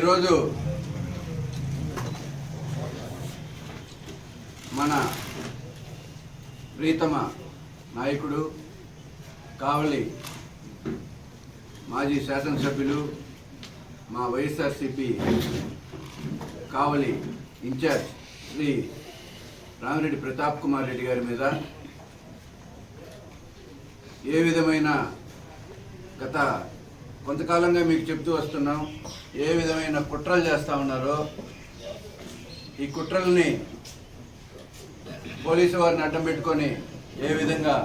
ఈరోజు మన ప్రీతమ నాయకుడు కావలి మాజీ శాసనసభ్యులు మా వైఎస్ఆర్సీపీ కావలి ఇన్ఛార్జ్ శ్రీ రామిరెడ్డి ప్రతాప్ కుమార్ రెడ్డి గారి మీద ఏ విధమైన గత కొంతకాలంగా మీకు చెప్తూ వస్తున్నాం, ఏ విధమైన కుట్రలు చేస్తూ ఉన్నారో ఈ కుట్రల్ని పోలీసు వారిని అడ్డం పెట్టుకొని ఏ విధంగా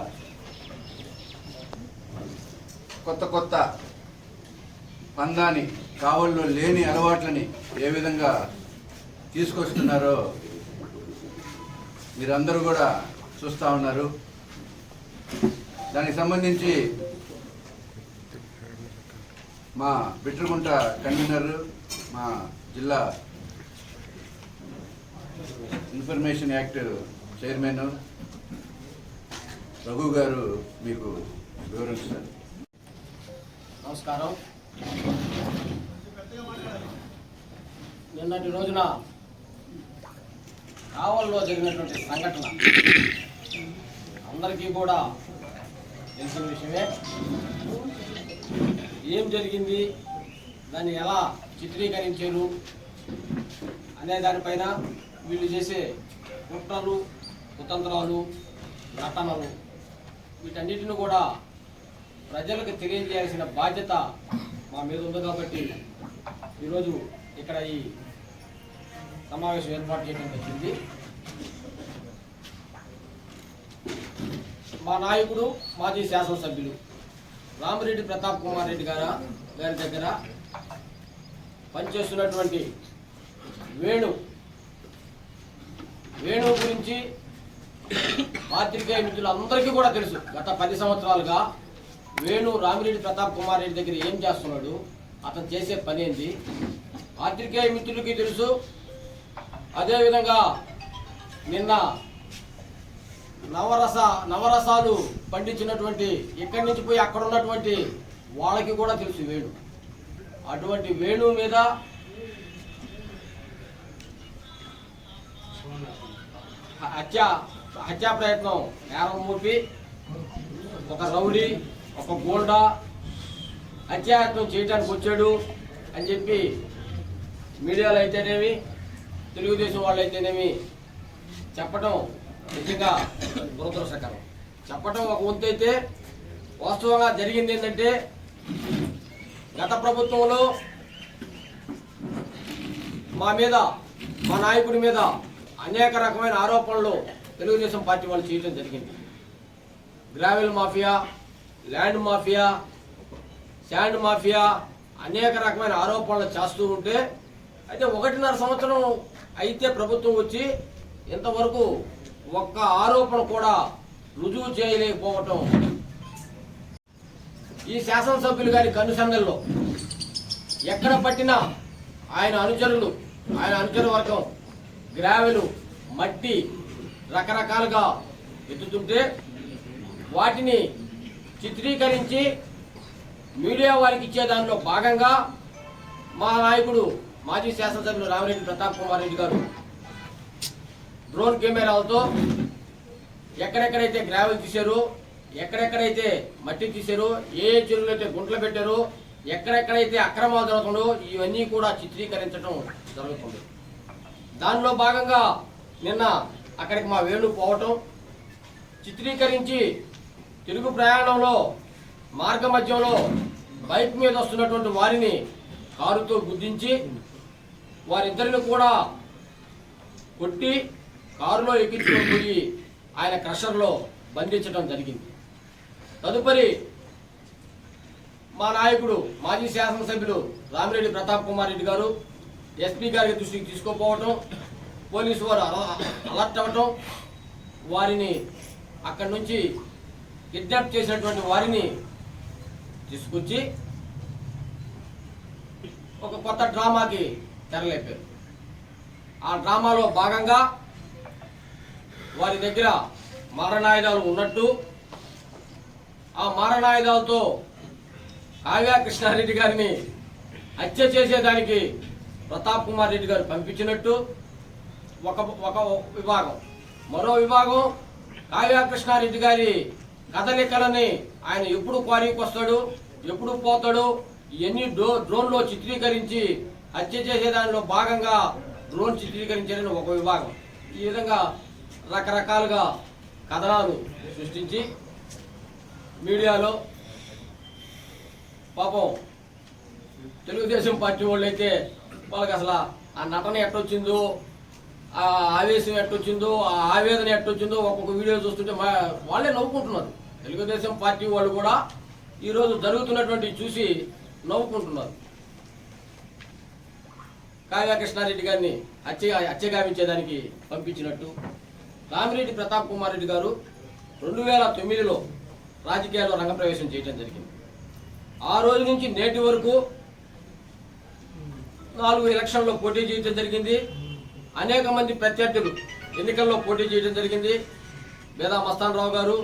కొత్త పందాన్ని కావల్లో లేని అలవాట్లని ఏ విధంగా తీసుకొస్తున్నారో మీరందరూ కూడా చూస్తూ ఉన్నారు. దానికి సంబంధించి మా బిట్రగుంట కన్వీనర్, మా జిల్లా ఇన్ఫర్మేషన్ యాక్ట్ చైర్మన్ రఘు గారు మీకు వివరిస్తారు. నమస్కారం. నిన్నటి రోజున కావల్లో జరిగినటువంటి సంఘటన అందరికీ కూడా తెలిసిన విషయమే. ఏం జరిగింది, దాన్ని ఎలా చిత్రీకరించారు అనే దానిపైన వీళ్ళు చేసే కుట్రలు, కుతంత్రాలు, ఘటనలు వీటన్నిటిని కూడా ప్రజలకు తెలియజేయాల్సిన బాధ్యత మా మీద ఉంది. కాబట్టి ఈరోజు ఇక్కడ ఈ సమావేశం ఏర్పాటు చేయడం జరిగింది. మా నాయకుడు మాజీ శాసనసభ్యులు రామిరెడ్డి ప్రతాప్ కుమార్ రెడ్డి గారి దగ్గర పనిచేస్తున్నటువంటి వేణు గురించి పాత్రికేయ మిత్రులందరికీ కూడా తెలుసు. గత 10 సంవత్సరాలుగా వేణు రామిరెడ్డి ప్రతాప్ కుమార్ రెడ్డి దగ్గర ఏం చేస్తున్నాడు, అతను చేసే పని ఏంటి పాత్రికేయ మిత్రులకి తెలుసు. అదేవిధంగా నిన్న నవరసాలు పండించినటువంటి ఇక్కడి నుంచి పోయి అక్కడ ఉన్నటువంటి వాళ్ళకి కూడా తెలుసు వేణు. అటువంటి వేణు మీద హత్యా ప్రయత్నం నేరం మోపి ఒక రౌడీ, ఒక గోల్డా హత్యాయత్నం చేయడానికి వచ్చాడు అని చెప్పి మీడియాలో అయితేనేమి, తెలుగుదేశం వాళ్ళు అయితేనేమి చెప్పడం నిజంగా దురదృష్టకరం. చెప్పడం ఒక వంతు అయితే, వాస్తవంగా జరిగింది ఏంటంటే గత ప్రభుత్వంలో మా నాయకుడి మీద అనేక రకమైన ఆరోపణలు తెలుగుదేశం పార్టీ వాళ్ళు చేయడం జరిగింది. Gravel mafia, land mafia, sand mafia అనేక రకమైన ఆరోపణలు చేస్తూ ఉంటే, అయితే 1.5 సంవత్సరం అయితే ప్రభుత్వం వచ్చి ఇంతవరకు ఒక్క ఆరోపణ కూడా రుజువు చేయలేకపోవటం ఈ శాసనసభ్యులు గారి కనుసన్నల్లో ఎక్కడ పట్టినా ఆయన అనుచర వర్గం గ్రావెలు, మట్టి రకరకాలుగా ఎత్తుతుంటే వాటిని చిత్రీకరించి మీడియా వారికి ఇచ్చే దానిలో భాగంగా మా నాయకుడు మాజీ శాసనసభ్యులు రామిరెడ్డి ప్రతాప్ కుమార్ రెడ్డి గారు డ్రోన్ కెమెరాలతో ఎక్కడెక్కడైతే గ్రావెల్ తీశారో, ఎక్కడెక్కడైతే మట్టి తీశారో, ఏ చెరువులు అయితే గుంటలు పెట్టారో, ఎక్కడెక్కడైతే అక్రమాలు జరుగుతుందో ఇవన్నీ కూడా చిత్రీకరించడం జరుగుతుంది. దానిలో భాగంగా నిన్న అక్కడికి మా వేణు పోవటం, చిత్రీకరించి తిరుగు ప్రయాణంలో మార్గ మధ్యంలో బైక్ మీద వస్తున్నటువంటి వారిని కారుతో గుద్దించి వారిద్దరిని కూడా కొట్టి కారులో ఎక్కించుకొని పోయి ఆయన క్రషర్లో బంధించడం జరిగింది. తదుపరి మా నాయకుడు మాజీ శాసనసభ్యులు రామిరెడ్డి ప్రతాప్ కుమార్ రెడ్డి గారు ఎస్పీ గారికి దృష్టికి తీసుకోపోవటం, పోలీసు వారు అలర్ట్ అవ్వటం, వారిని అక్కడి నుంచి కిడ్నాప్ చేసినటువంటి వారిని తీసుకొచ్చి ఒక కొత్త డ్రామాకి తెరలేపారు. ఆ డ్రామాలో భాగంగా వారి దగ్గర మారణాయుధాలు ఉన్నట్టు, ఆ మారణాయుధాలతో కావ్య కృష్ణారెడ్డి గారిని హత్య చేసేదానికి ప్రతాప్ కుమార్ రెడ్డి గారు పంపించినట్టు ఒక ఒక విభాగం, మరో విభాగం కావ్య కృష్ణారెడ్డి గారి కదలికలని ఆయన ఎప్పుడు క్వారీకి వస్తాడు, ఎప్పుడు పోతాడు, ఇవన్నీ డ్రోన్లో చిత్రీకరించి హత్య చేసే దానిలో భాగంగా డ్రోన్ చిత్రీకరించారని ఒక విభాగం. ఈ విధంగా రకరకాలుగా కథనాలు సృష్టించి మీడియాలో పాపం తెలుగుదేశం పార్టీ వాళ్ళు అయితే వాళ్ళకి అసలు ఆ నటన ఎట్టొచ్చిందో, ఆ ఆవేశం ఎట్టొచ్చిందో, ఆ ఆవేదన ఎట్టొచ్చిందో ఒక్కొక్క వీడియో చూస్తుంటే వాళ్ళే నవ్వుకుంటున్నారు. తెలుగుదేశం పార్టీ వాళ్ళు కూడా ఈరోజు జరుగుతున్నటువంటి చూసి నవ్వుకుంటున్నారు. కావ్య కృష్ణారెడ్డి గారిని హత్య గావించేదానికి పంపించినట్టు రామిరెడ్డి ప్రతాప్ కుమార్ రెడ్డి గారు 2009లో రాజకీయాల్లో రంగప్రవేశం చేయడం జరిగింది. ఆ రోజు నుంచి నేటి వరకు 4 ఎలక్షన్లో పోటీ చేయడం జరిగింది. అనేక మంది ప్రత్యర్థులు ఎన్నికల్లో పోటీ చేయడం జరిగింది. మేధా మస్తాన్ రావు గారు,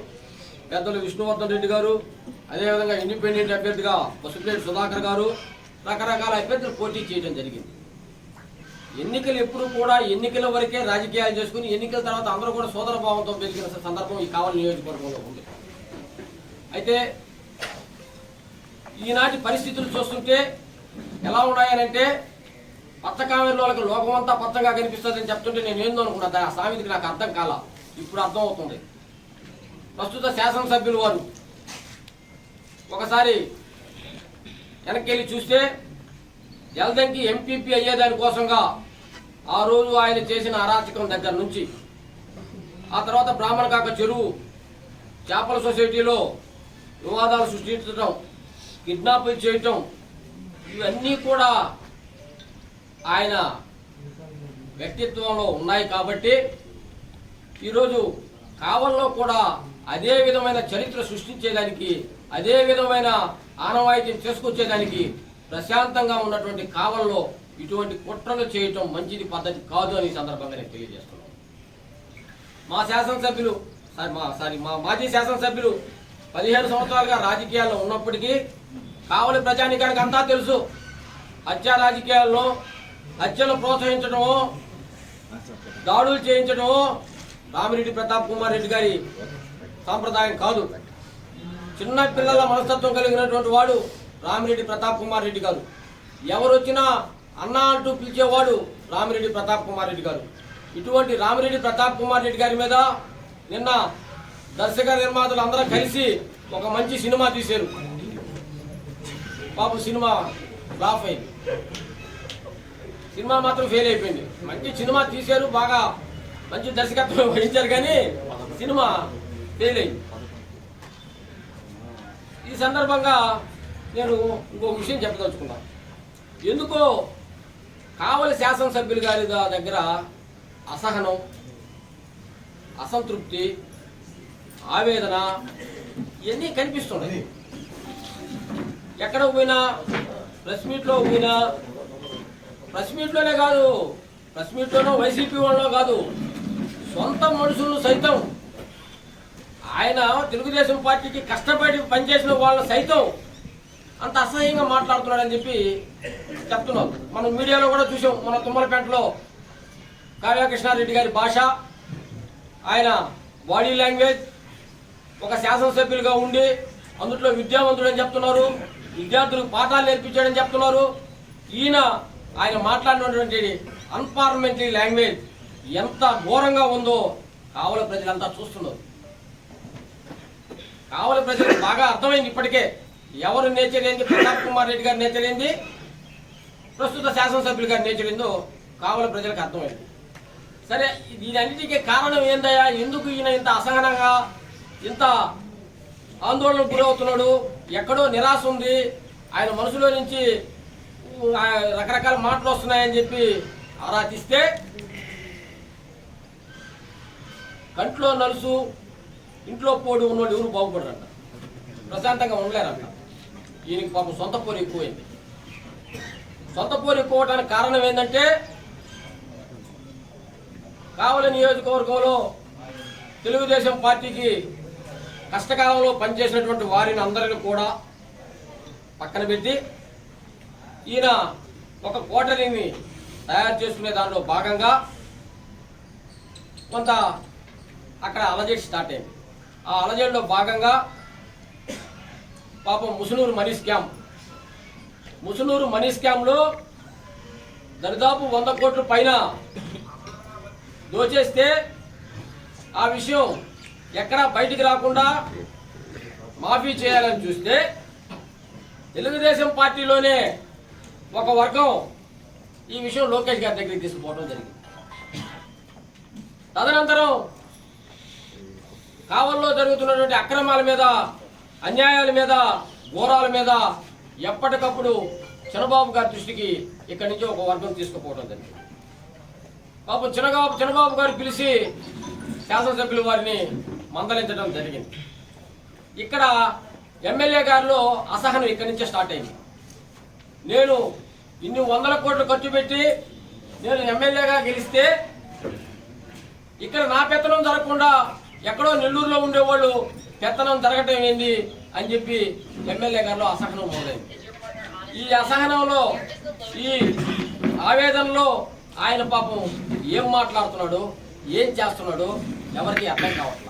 పెద్దలు విష్ణువర్ధన్ రెడ్డి గారు, అదేవిధంగా ఇండిపెండెంట్ అభ్యర్థిగా పసుపులేటి సుధాకర్ గారు, రకరకాల అభ్యర్థులు పోటీ చేయడం జరిగింది. ఎన్నికలు ఎప్పుడు కూడా ఎన్నికల వరకే రాజకీయాలు చేసుకుని ఎన్నికల తర్వాత అందరూ కూడా సోదర భావంతో పెరిగిన సందర్భం ఈ కావలి నియోజకవర్గంలో ఉంది. అయితే ఈనాటి పరిస్థితులు చూస్తుంటే ఎలా ఉన్నాయనంటే పచ్చకామెర్ల వాళ్ళకి లోకమంతా పచ్చగా కనిపిస్తుందని చెప్తుంటే నేను ఏందో అనుకున్నా. ఆ సామెతకి నాకు అర్థం కాల, ఇప్పుడు అర్థం అవుతుంది. ప్రస్తుత శాసనసభ్యులు వారు ఒకసారి వెనక్కి వెళ్ళి చూస్తే జల్దంకి ఎంపీపీ అయ్యేదానికోసంగా ఆ రోజు ఆయన చేసిన అరాచకం దగ్గర నుంచి ఆ తర్వాత బ్రాహ్మణకాక చెరువు చేపల సొసైటీలో వివాదాలు సృష్టించడం, కిడ్నాపులు చేయటం, ఇవన్నీ కూడా ఆయన వ్యక్తిత్వంలో ఉన్నాయి. కాబట్టి ఈరోజు కావల్లో కూడా అదే విధమైన చరిత్ర సృష్టించేదానికి, అదే విధమైన ఆనవాయితీని చేసుకొచ్చేదానికి ప్రశాంతంగా ఉన్నటువంటి కావల్లో ఇటువంటి కుట్రలు చేయటం మంచిది పద్ధతి కాదు అని సందర్భంగా నేను తెలియజేస్తున్నాను. మా మాజీ శాసనసభ్యులు 15 సంవత్సరాలుగా రాజకీయాల్లో ఉన్నప్పటికీ కావలి ప్రజానీకానికి అంతా తెలుసు. హత్య రాజకీయాల్లో హత్యలు ప్రోత్సహించడమో, దాడులు చేయించడమో రామిరెడ్డి ప్రతాప్ కుమార్ రెడ్డి గారి సాంప్రదాయం కాదు. చిన్న పిల్లల మనస్తత్వం కలిగినటువంటి వాడు రామిరెడ్డి ప్రతాప్ కుమార్ రెడ్డి గారు. ఎవరు వచ్చినా అన్న అంటూ పిలిచేవాడు రామిరెడ్డి ప్రతాప్ కుమార్ రెడ్డి గారు. ఇటువంటి రామిరెడ్డి ప్రతాప్ కుమార్ రెడ్డి గారి మీద నిన్న దర్శక నిర్మాతలు అందరూ కలిసి ఒక మంచి సినిమా తీశారు. పాపం సినిమా ఫ్లాప్ అయింది, సినిమా మాత్రం ఫెయిల్ అయిపోయింది. మంచి సినిమా తీశారు, బాగా మంచి దర్శకత్వం వహించారు, కానీ సినిమా ఫెయిల్ అయింది. ఈ సందర్భంగా నేను ఇంకో విషయం చెప్పదలుచుకున్నాను. ఎందుకో కావలి శాసనసభ్యులు గారి దగ్గర అసహనం, అసంతృప్తి, ఆవేదన ఇవన్నీ కనిపిస్తున్నాయి. ఎక్కడ పోయినా ప్రెస్ మీట్లో పోయినా, ప్రెస్ మీట్లోనే కాదు, ప్రెస్ మీట్లోనో వైసీపీ వాళ్ళలో కాదు, సొంత మనుషులను సైతం, ఆయన తెలుగుదేశం పార్టీకి కష్టపడి పనిచేసిన వాళ్ళని సైతం అంత అసహ్యంగా మాట్లాడుతున్నాడని చెప్పి చెప్తున్నారు. మనం మీడియాలో కూడా చూసాం. మన తుమ్మలపేటలో కావ్య కృష్ణారెడ్డి గారి భాష, ఆయన బాడీ లాంగ్వేజ్, ఒక శాసనసభ్యులుగా ఉండి అందులో విద్యావంతుడని చెప్తున్నారు, విద్యార్థులకు పాఠాలు నేర్పించాడని చెప్తున్నారు. ఆయన మాట్లాడినటువంటి అన్పార్లమెంటరీ లాంగ్వేజ్ ఎంత ఘోరంగా ఉందో కావలి ప్రజలంతా చూస్తున్నారు. కావలి ప్రజలకు బాగా అర్థమైంది ఇప్పటికే ఎవరు నేచర్ ఏంది, ప్రతాప్ కుమార్ రెడ్డి గారి నేచర్ ఏంది, ప్రస్తుత శాసనసభ్యులు గారి నేచర్ ఏందో కావలి ప్రజలకు అర్థమైంది. సరే, దీనన్నిటికీ కారణం ఏందయ్యా? ఎందుకు ఈయన ఇంత అసహనంగా, ఇంత ఆందోళనకు గురవుతున్నాడు? ఎక్కడో నిరాశ ఉంది, ఆయన మనసులో నుంచి రకరకాల మాటలు వస్తున్నాయని చెప్పి ఆరా తీస్తే కంట్లో నలుసు ఇంట్లో పోడు ఉన్నోళ్ళు ఎవరు బాగుపడరంట, ప్రశాంతంగా ఉండలేరంట. ఈయనకి పాపం సొంత పోరు ఎక్కువైంది. సొంత పోరు ఎక్కువడానికి కారణం ఏంటంటే కావలి నియోజకవర్గంలో తెలుగుదేశం పార్టీకి కష్టకాలంలో పనిచేసినటువంటి వారిని అందరిని కూడా పక్కన పెట్టి ఈయన ఒక కోటరీని తయారు చేసుకునే దానిలో భాగంగా కొంత అక్కడ అలజడి స్టార్ట్ అయింది. ఆ అలజడిలో భాగంగా పాపం ముసునూరు మనీ స్కామ్లో దరిదాపు 100 కోట్ల పైన దోచేస్తే ఆ విషయం ఎక్కడా బయటికి రాకుండా మాఫీ చేయాలని చూస్తే తెలుగుదేశం పార్టీలోనే ఒక వర్గం ఈ విషయం లోకేష్ గారి దగ్గరికి తీసుకుపోవడం జరిగింది. తదనంతరం కావల్లో జరుగుతున్నటువంటి అక్రమాల మీద, అన్యాయాల మీద, ఘోరాల మీద ఎప్పటికప్పుడు చంద్రబాబు గారి దృష్టికి ఇక్కడి నుంచి ఒక వర్గం తీసుకుపోవడం జరిగింది. పాపం చంద్రబాబు గారు పిలిచి శాసనసభ్యులు వారిని మందలించడం జరిగింది. ఇక్కడ ఎమ్మెల్యే గారిలో అసహనం ఇక్కడి నుంచే స్టార్ట్ అయింది. నేను ఇన్ని 100 కోట్లు ఖర్చు పెట్టి నేను ఎమ్మెల్యేగా గెలిస్తే ఇక్కడ నా పెత్తనం జరగకుండా ఎక్కడో నెల్లూరులో ఉండేవాళ్ళు పెత్తనం జరగటం ఏంది అని చెప్పి ఎమ్మెల్యే గారిలో అసహనం మొదలైంది. ఈ అసహనంలో, ఈ ఆవేదనలో ఆయన పాపం ఏం మాట్లాడుతున్నాడు, ఏం చేస్తున్నాడు ఎవరికి అర్థం కావట్లేదు.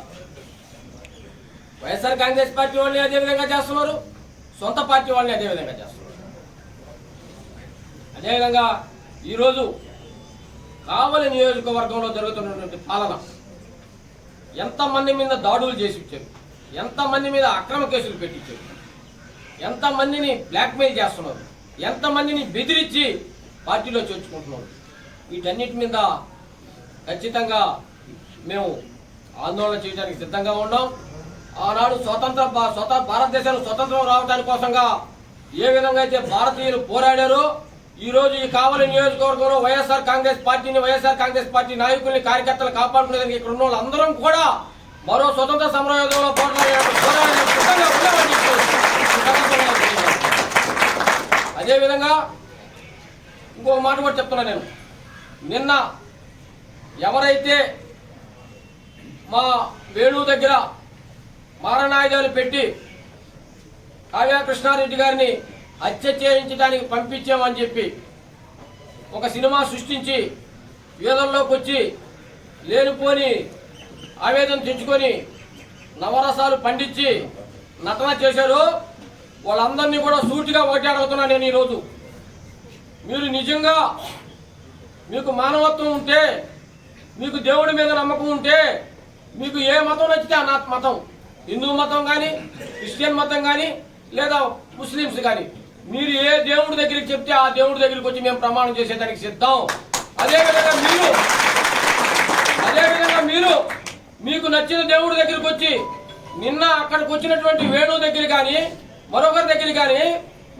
వైఎస్ఆర్ కాంగ్రెస్ పార్టీ వాళ్ళని అదే విధంగా చేస్తున్నారు, సొంత పార్టీ వాళ్ళని అదే విధంగా చేస్తున్నారు. అదేవిధంగా ఈరోజు కావలి నియోజకవర్గంలో జరుగుతున్నటువంటి పాలన, ఎంతమంది మీద దాడులు చేసి ఇచ్చారు, ఎంతమంది మీద అక్రమ కేసులు పెట్టించారు, ఎంతమందిని బ్లాక్మెయిల్ చేస్తున్నారు, ఎంతమందిని బెదిరించి పార్టీలో చేర్చుకుంటున్నారు. వీటన్నిటి మీద ఖచ్చితంగా మేము ఆందోళన చేయడానికి సిద్ధంగా ఉన్నాం. ఆనాడు భారతదేశానికి స్వతంత్రం రావడానికి కోసంగా ఏ విధంగా అయితే భారతీయులు పోరాడారో, ఈరోజు ఈ కావలి నియోజకవర్గంలో వైఎస్ఆర్ కాంగ్రెస్ పార్టీ నాయకుల్ని, కార్యకర్తలు కాపాడుకునేదానికి ఇక్కడ ఉన్న వాళ్ళందరం కూడా మరో స్వతంత్ర సమరయోధంలో అదేవిధంగా ఇంకో మాట కూడా చెప్తున్నా. నేను నిన్న ఎవరైతే మా వేణు దగ్గర మారణాయుధాలు పెట్టి కావ్య కృష్ణారెడ్డి గారిని హత్య చేయించడానికి పంపించామని చెప్పి ఒక సినిమా సృష్టించి వేదంలోకి వచ్చి లేనిపోని ఆవేదన తెచ్చుకొని నవరసాలు పండించి నటన చేశారు. వాళ్ళందరినీ కూడా సూటిగా ఒకటి అడుగుతున్నా నేను ఈరోజు, మీరు నిజంగా మీకు మానవత్వం ఉంటే, మీకు దేవుడి మీద నమ్మకం ఉంటే, మీకు ఏ మతం నచ్చితే ఆ మతం, హిందూ మతం కానీ, క్రిస్టియన్ మతం కానీ, లేదా ముస్లిమ్స్ కానీ, మీరు ఏ దేవుడి దగ్గరికి చెప్తే ఆ దేవుడి దగ్గరికి వచ్చి మేము ప్రమాణం చేసేదానికి సిద్ధం. అదేవిధంగా మీరు మీకు నచ్చిన దేవుడి దగ్గరికి వచ్చి నిన్న అక్కడికి వచ్చినటువంటి వేణు దగ్గర కానీ మరొకరి దగ్గర కానీ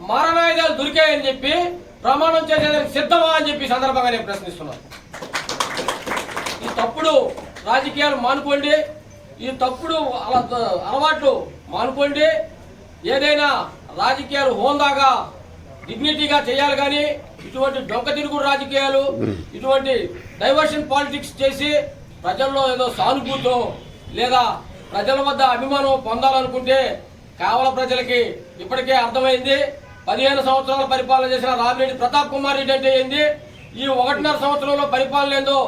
మారణాయుధాలు దొరికాయని చెప్పి ప్రమాణం చేసేదానికి సిద్ధమా అని చెప్పి సందర్భంగా నేను ప్రశ్నిస్తున్నాను. ఈ తప్పుడు రాజకీయాలు మానుకోండి, ఈ తప్పుడు అలవాట్లు మానుకోండి. ఏదైనా రాజకీయాలు హోందాగా, డిగ్నిటీగా చేయాలి కానీ ఇటువంటి డొంక తిరుగుడు రాజకీయాలు, ఇటువంటి డైవర్షన్ పాలిటిక్స్ చేసి ప్రజల్లో ఏదో సానుభూతో లేదా ప్రజల వద్ద అభిమానం పొందాలనుకుంటే కావల ప్రజలకి ఇప్పటికే అర్థమైంది. 15 సంవత్సరాల పరిపాలన చేసిన రామిరెడ్డి ప్రతాప్ కుమార్ రెడ్డి అంటే ఏంది, ఈ 1.5 సంవత్సరంలో పరిపాలన ఏందో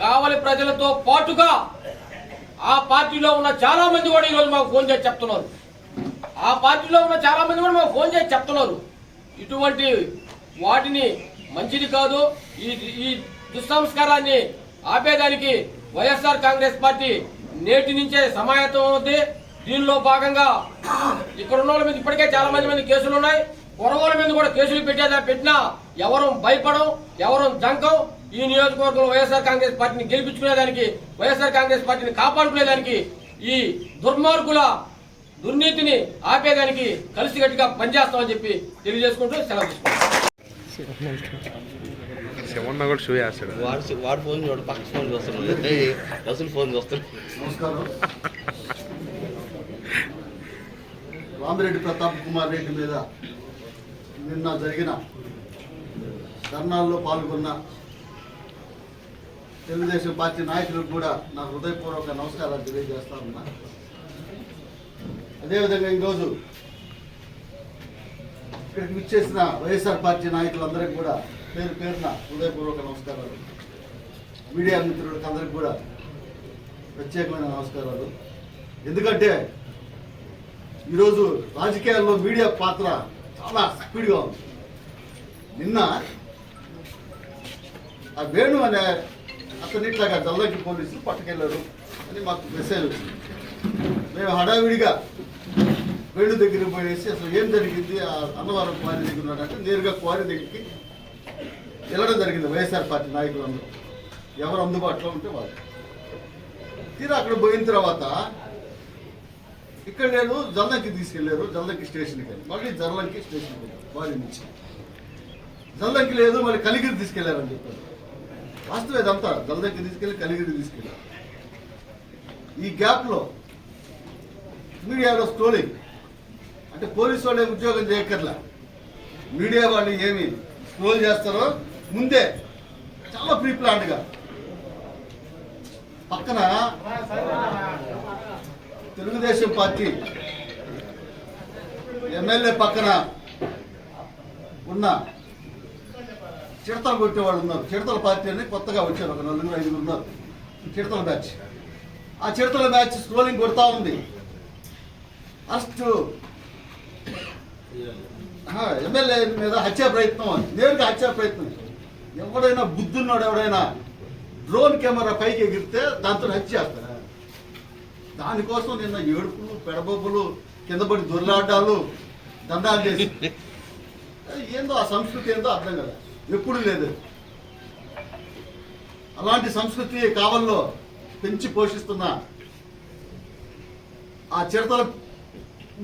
కావలి ప్రజలతో పాటుగా ఆ పార్టీలో ఉన్న చాలా మంది కూడా ఈరోజు మాకు ఫోన్ చేసి చెప్తున్నారు. ఇటువంటి వాటిని మంచిది కాదు. ఈ దుస్సంస్కారాన్ని ఆపేదానికి వైఎస్ఆర్ కాంగ్రెస్ పార్టీ నేటి నుంచే సమాయత్తం అవుతుంది. దీనిలో భాగంగా ఇక్కడ ఉన్న వాళ్ళ మీద ఇప్పటికే చాలా మంది కేసులు ఉన్నాయి. కొరవాళ్ళ మీద కూడా కేసులు పెట్టినా ఎవరు భయపడం, ఎవరు జంకం. ఈ నియోజకవర్గంలో వైఎస్ఆర్ కాంగ్రెస్ పార్టీని గెలిపించుకునేదానికి, వైఎస్ఆర్ కాంగ్రెస్ పార్టీని కాపాడుకునేదానికి, ఈ దుర్మార్గుల దుర్నీతిని ఆపేదానికి కలిసికట్టుగా పనిచేస్తామని చెప్పి తెలియజేసుకుంటూ సెలవు తీసుకుంటాం. వాడు ఫోన్ చూడ పక్క ఫోన్ చూస్తున్నాడు, రసూల్ ఫోన్ చూస్తున్నాడు. నమస్కారం. రామిరెడ్డి ప్రతాప్ కుమార్ రెడ్డి మీద నిన్న జరిగిన ధర్నాల్లో పాల్గొన్న తెలుగుదేశం పార్టీ నాయకులకు కూడా నా హృదయపూర్వక నమస్కారాలు తెలియజేస్తా ఉన్నా. అదేవిధంగా ఈరోజు ఇక్కడికి విచ్చేసిన వైఎస్ఆర్ పార్టీ నాయకులందరికీ కూడా పేరు పేరున హృదయపూర్వక నమస్కారాలు. మీడియా మిత్రులకు అందరికి కూడా ప్రత్యేకమైన నమస్కారాలు. ఎందుకంటే ఈరోజు రాజకీయాల్లో మీడియా పాత్ర చాలా స్పీడ్గా ఉంది. నిన్న ఆ వేణు అనే అతని ఇట్లాగా జల్లంకి పోలీసులు పట్టుకెళ్ళారు అని మాకు మెసేజ్ వచ్చింది. మేము హడావిడిగా వేణు దగ్గరికి పోయేసి అసలు ఏం జరిగింది, ఆ అన్నవరం క్వారీ దగ్గర ఉన్నాడంటే నేరుగా క్వారీ దగ్గరికి వెళ్ళడం జరిగింది. వైఎస్ఆర్ పార్టీ నాయకులందరూ ఎవరు అందుబాటులో ఉంటే వాళ్ళు తీరా అక్కడ పోయిన తర్వాత ఇక్కడ నేను జల్లంకి తీసుకెళ్ళారు. జల్లంకి స్టేషన్కి వెళ్ళి మళ్ళీ జల్లంకి స్టేషన్కి వెళ్ళారు. క్వారీ నుంచి జల్లంకి లేదు, మళ్ళీ కలిగిరి తీసుకెళ్లారని చెప్పారు. వాస్తవం ఇదంతా జల్దంకి తీసుకెళ్ళి కలిగిరి తీసుకెళ్ళారు. ఈ గ్యాప్లో మీడియాలో స్క్రోలింగ్ అంటే పోలీసు వాళ్ళే ఉద్యోగం చేయక్కర్లా, మీడియా వాళ్ళు ఏమి స్క్రోల్ చేస్తారో ముందే చాలా ప్రీ ప్లాన్డ్గా పక్కన తెలుగుదేశం పార్టీ ఎమ్మెల్యే పక్కన ఉన్న చిడతలు కొట్టేవాళ్ళు ఉన్నారు. చిడతల పార్టీ అని కొత్తగా వచ్చారు, ఒక 4-5 ఉన్నారు. చిడతల బ్యాచ్, ఆ చిడతల బ్యాచ్ స్క్రోలింగ్ కొడతా ఉంది. ఫస్ట్ ఎమ్మెల్యే మీద హత్యా ప్రయత్నం అని, నేరుగా హత్యా ప్రయత్నం. ఎవడైనా బుద్ధున్నాడు, ఎవడైనా డ్రోన్ కెమెరా పైకి ఎగిరితే దాంతో హత్య చేస్తారా? దానికోసం నిన్న ఏడుపులు, పెడబొబ్బులు, కింద పడి దొర్లాడ్డాలు, దండాలు చేసి ఏందో ఆ సంస్కృతి ఏందో అర్థం కదా, ఎప్పుడు లేదు. అలాంటి సంస్కృతి కావల్లో పెంచి పోషిస్తున్న ఆ చిడతల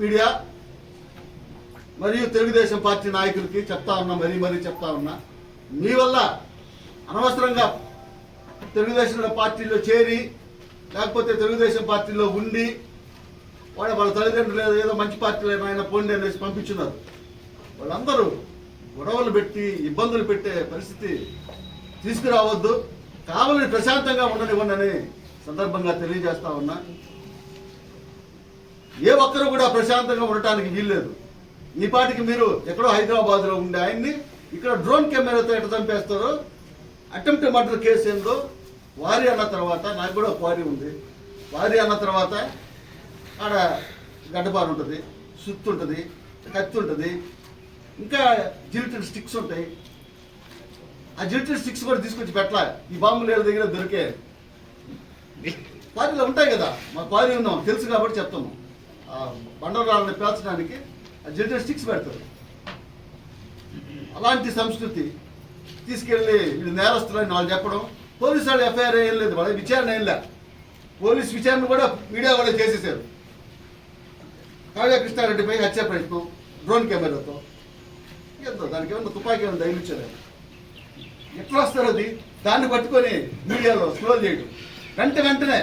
మీడియా మరియు తెలుగుదేశం పార్టీ నాయకులకి చెప్తా ఉన్నా, మరీ చెప్తా ఉన్నా, మీ వల్ల అనవసరంగా తెలుగుదేశం పార్టీలో చేరి లేకపోతే తెలుగుదేశం పార్టీలో ఉండి వాళ్ళ తల్లిదండ్రులు ఏదో మంచి పార్టీలో ఆయన పోండి అనేసి పంపించున్నారు. వాళ్ళందరూ గొడవలు పెట్టి ఇబ్బందులు పెట్టే పరిస్థితి తీసుకురావద్దు, కావాలని ప్రశాంతంగా ఉండనివ్వండి సందర్భంగా తెలియజేస్తా ఉన్నా. ఏ ఒక్కరు కూడా ప్రశాంతంగా ఉండటానికి వీల్లేదు. ఈ పాటికి మీరు ఎక్కడో హైదరాబాద్లో ఉండే ఆయన్ని ఇక్కడ డ్రోన్ కెమెరాతో ఎట్లా చంపేస్తారో, అటెంప్ట్ మర్డర్ కేసు ఏందో వారి అన్న తర్వాత, నాకు కూడా క్వారీ ఉంది, వారి అన్న తర్వాత ఆడ గడ్డపారు ఉంటుంది, సుత్తు ఉంటుంది, కత్తి ఉంటుంది, ఇంకా జిలిటెడ్ స్టిక్స్ ఉంటాయి. ఆ జిలిటెడ్ స్టిక్స్ కూడా తీసుకొచ్చి పెట్టాల. ఈ బాంబులు ఏళ్ళ దగ్గర దొరికే క్వారీలో ఉంటాయి కదా, మా క్వారీ ఉన్నాం తెలుసు కాబట్టి చెప్తాము. ఆ బండరాళ్ళని పేల్చడానికి ఆ జిలిటెడ్ స్టిక్స్ పెడతారు. అలాంటి సంస్కృతి తీసుకెళ్ళి వీళ్ళు నేరస్తులని వాళ్ళు చెప్పడం, పోలీసు వాళ్ళు ఎఫ్ఐఆర్ ఏం లేదు, వాళ్ళ విచారణ ఏం లేదు. పోలీస్ విచారణ కూడా మీడియా కూడా చేసేసారు. కావ్య కృష్ణారెడ్డిపై హత్య ప్రయత్నం డ్రోన్ కెమెరాతో, ఎంతో దానికి ఏమన్నా తుపాకీ ఏమైనా తగిలించారు. ఎట్లా వస్తారు అది? దాన్ని పట్టుకొని మీడియాలో స్క్రోల్ చేయడం, వెంటనే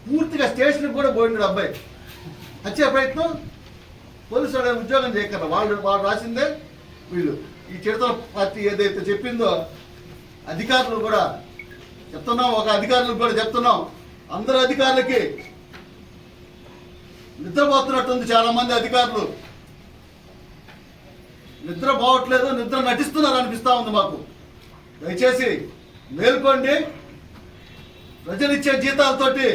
పూర్తిగా స్టేషన్కి కూడా పోయినాడు అబ్బాయి. హత్య ప్రయత్నం, పోలీసు వాళ్ళు ఉద్యోగం చేయకరా, వాళ్ళు రాసిందే వీళ్ళు. ఈ చిడతల పార్టీ ఏదైతే చెప్పిందో అధికారులు కూడా చెప్తున్నాం, ఒక అధికారులకు కూడా చెప్తున్నాం, అందరు అధికారులకి నిద్రపోతున్నట్టుంది. చాలా మంది అధికారులు నిద్ర పోవట్లేదు, నిద్ర నటిస్తున్నారు అనిపిస్తా ఉంది మాకు. దయచేసి మేల్కోండి. ప్రజలిచ్చే జీతాలతోటి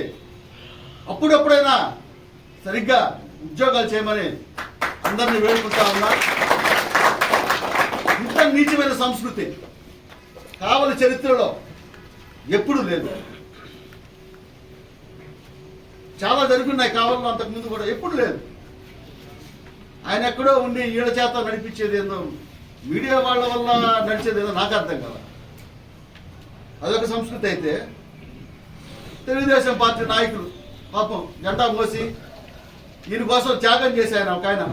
అప్పుడప్పుడైనా సరిగ్గా ఉద్యోగాలు చేయమని అందరినీ వేడుకుంటా ఉన్నా. ఇంత నీచమైన సంస్కృతి కావలి చరిత్రలో ఎప్పుడూ లేదు. చాలా జరుగున్నాయి కావాలలో, అంతకుముందు కూడా ఎప్పుడు లేదు. ఆయన ఎక్కడో ఉండి ఈళ్ళ చేత నడిపించేది ఏందో, మీడియా వాళ్ళ వల్ల నడిచేది ఏదో నాకు అర్థం కదా. అదొక సంస్కృతి అయితే, తెలుగుదేశం పార్టీ నాయకులు పాపం జెండా మోసి ఈయన కోసం త్యాగం చేసి ఆయన ఒక ఆయన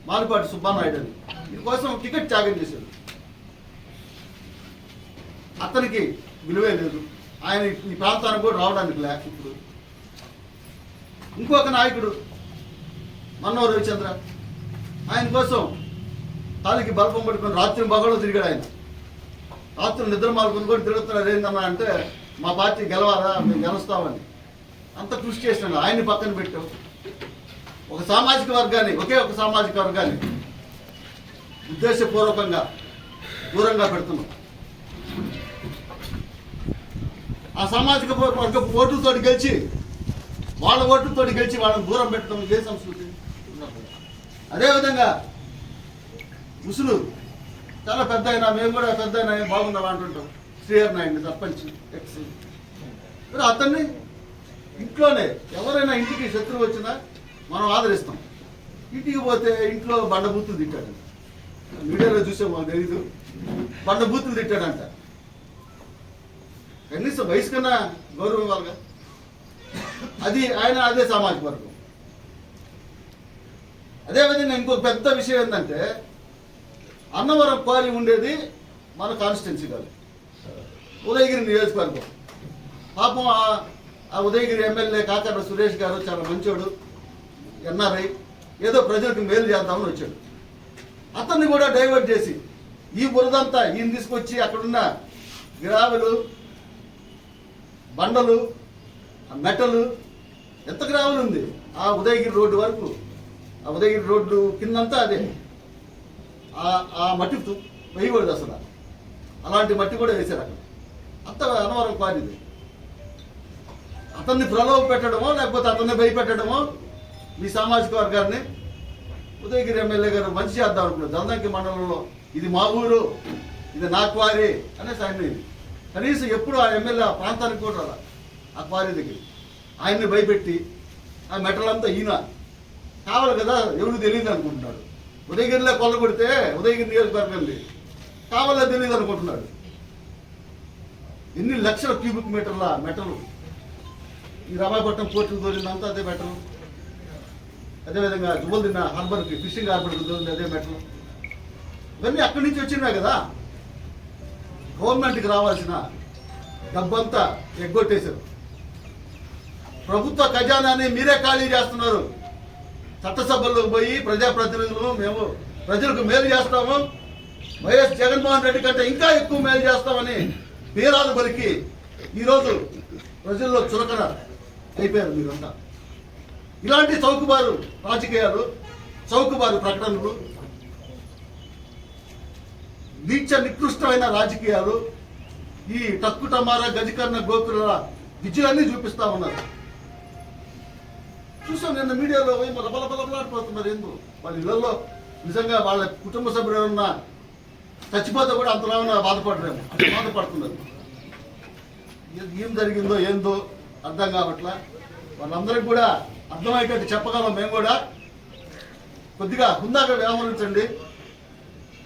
మాలపాటి సుబ్బానాయుడు అని ఈయన కోసం టికెట్ త్యాగం చేశాడు. అతనికి విలువే లేదు, ఆయన ఈ ప్రాంతానికి కూడా రావడానికి లేక. ఇప్పుడు ఇంకొక నాయకుడు మన్నవ రవిచంద్ర, ఆయన కోసం తాలికి బల్పం పట్టుకొని రాత్రి మగళ్ళు తిరిగాడు. ఆయన రాత్రులు నిద్ర మాల్కొని కూడా తిరుగుతున్నారు. ఏందన్నా అంటే మా పార్టీ గెలవాలా, మేము గెలుస్తామని అంత కృషి చేసినాడు. ఆయన్ని పక్కన పెట్టావు. ఒక సామాజిక వర్గాన్ని, ఒకే ఒక సామాజిక వర్గాన్ని ఉద్దేశపూర్వకంగా దూరంగా పెడుతున్నాం. ఆ సామాజిక వర్గపు ఓట్లతో గెలిచి వాళ్ళ ఓట్లతో గెలిచి వాళ్ళని దూరం పెట్టడం ఏ సంస్కృతి? అదేవిధంగా ముసులు చాలా పెద్ద అయినా, మేము కూడా పెద్ద అయినా బాగున్నాం అంటుంటాం. శ్రీహర్ నాయుడిని సర్పంచ్ ఎక్స్, అతన్ని ఇంట్లోనే ఎవరైనా ఇంటికి శత్రువు వచ్చినా మనం ఆదరిస్తాం. ఇంటికి పోతే ఇంట్లో బండబూతులు తిట్టాడు. మీడియాలో చూసాం, మాకు తెలీదు. బండబూతులు తిట్టాడంట. కనీసం వయసు కన్నా గౌరవం ఇవ్వాలిగా. అది ఆయన అదే సామాజిక వర్గం. అదేవిధంగా ఇంకొక పెద్ద విషయం ఏంటంటే, అన్నవరం క్వారీ ఉండేది మన కాన్స్టిట్యున్సీ కాదు, ఉదయగిరి నియోజకవర్గం. పాపం ఆ ఉదయగిరి ఎమ్మెల్యే కాకర్ల సురేష్ గారు చాలా మంచోడు, ఎన్ఆర్ఐ, ఏదో ప్రజలకు మేలు చేద్దామని వచ్చాడు. అతన్ని కూడా డైవర్ట్ చేసి ఈ బురదంతా ఈయన తీసుకొచ్చి అక్కడున్న గ్రావెలు, బండలు, మెటలు, ఎంత గ్రావెలు ఉంది ఆ ఉదయగిరి రోడ్డు వరకు. ఆ ఉదయగిరి రోడ్డు కిందంతా అదే. ఆ మట్టి వేయకూడదు అసలు. అలాంటి మట్టి కూడా వేశారు అక్కడ. అంత అన్నవరం క్వారీది. అతన్ని ప్రలోభ పెట్టడమో లేకపోతే అతన్ని భయపెట్టడమో మీ సామాజిక వర్గాన్ని ఉదయగిరి ఎమ్మెల్యే గారు మంచి చేద్దాం అనుకున్నారు. జలదంకి మండలంలో ఇది మా ఊరు, ఇది నా క్వారీ అనేసి ఆయన కనీసం ఎప్పుడు ఆ ఎమ్మెల్యే ఆ ప్రాంతానికి కూడా రాలా. ఆ క్వారీ దగ్గర ఆయన్ని భయపెట్టి ఆ మెటలంతా ఈయన కావాలి కదా, ఎవరు తెలియదు అనుకుంటున్నాడు. ఉదయగిరిలో కొల్లగొడితే ఉదయగిరి నియోజకవర్గంది కావాలో తెలియదు అనుకుంటున్నాడు. ఎన్ని లక్షల క్యూబిక్ మీటర్ల మెటలు ఈ రమాపట్నం పోర్టుకు దొరికిందంతా అదే మెటలు. అదేవిధంగా జుబల్దిన్న హార్బర్కి, ఫిషింగ్ హార్బర్కి దొరికింది అదే మెటలు. ఇవన్నీ అక్కడి నుంచి వచ్చినాయి కదా. గవర్నమెంట్కి రావాల్సిన డబ్బంతా ఎగ్గొట్టేశారు. ప్రభుత్వ ఖజానాన్ని మీరే ఖాళీ చేస్తున్నారు. చట్టసభల్లోకి పోయి ప్రజాప్రతినిధులు మేము ప్రజలకు మేలు చేస్తాము, వైఎస్ జగన్మోహన్ రెడ్డి కంటే ఇంకా ఎక్కువ మేలు చేస్తామని పేరాలు పలికి ఈరోజు ప్రజల్లో చులకన అయిపోయారు మీరంతా. ఇలాంటి చౌకబారు రాజకీయాలు, చౌకబారు ప్రకటనలు, నీచ నికృష్టమైన రాజకీయాలు, ఈ టక్కు టమారా గజకర్ణ గోకుల విజయాన్ని చూపిస్తా ఉన్నారు. చూసాం నిన్న మీడియాలో పోయి బలబలబలాడిపోతున్నారు. ఎందుకు వాళ్ళ ఇళ్లలో నిజంగా వాళ్ళ కుటుంబ సభ్యులు ఏమన్నా చచ్చిపోతే కూడా అంతలా బాధపడరేమో, అంత బాధపడుతున్నారు. ఏం జరిగిందో ఏందో అర్థం కావట్లా. వాళ్ళందరికీ కూడా అర్థమయ్యేటట్టు చెప్పగలం. మేము కూడా కొద్దిగా హుందాగా వ్యవహరించండి.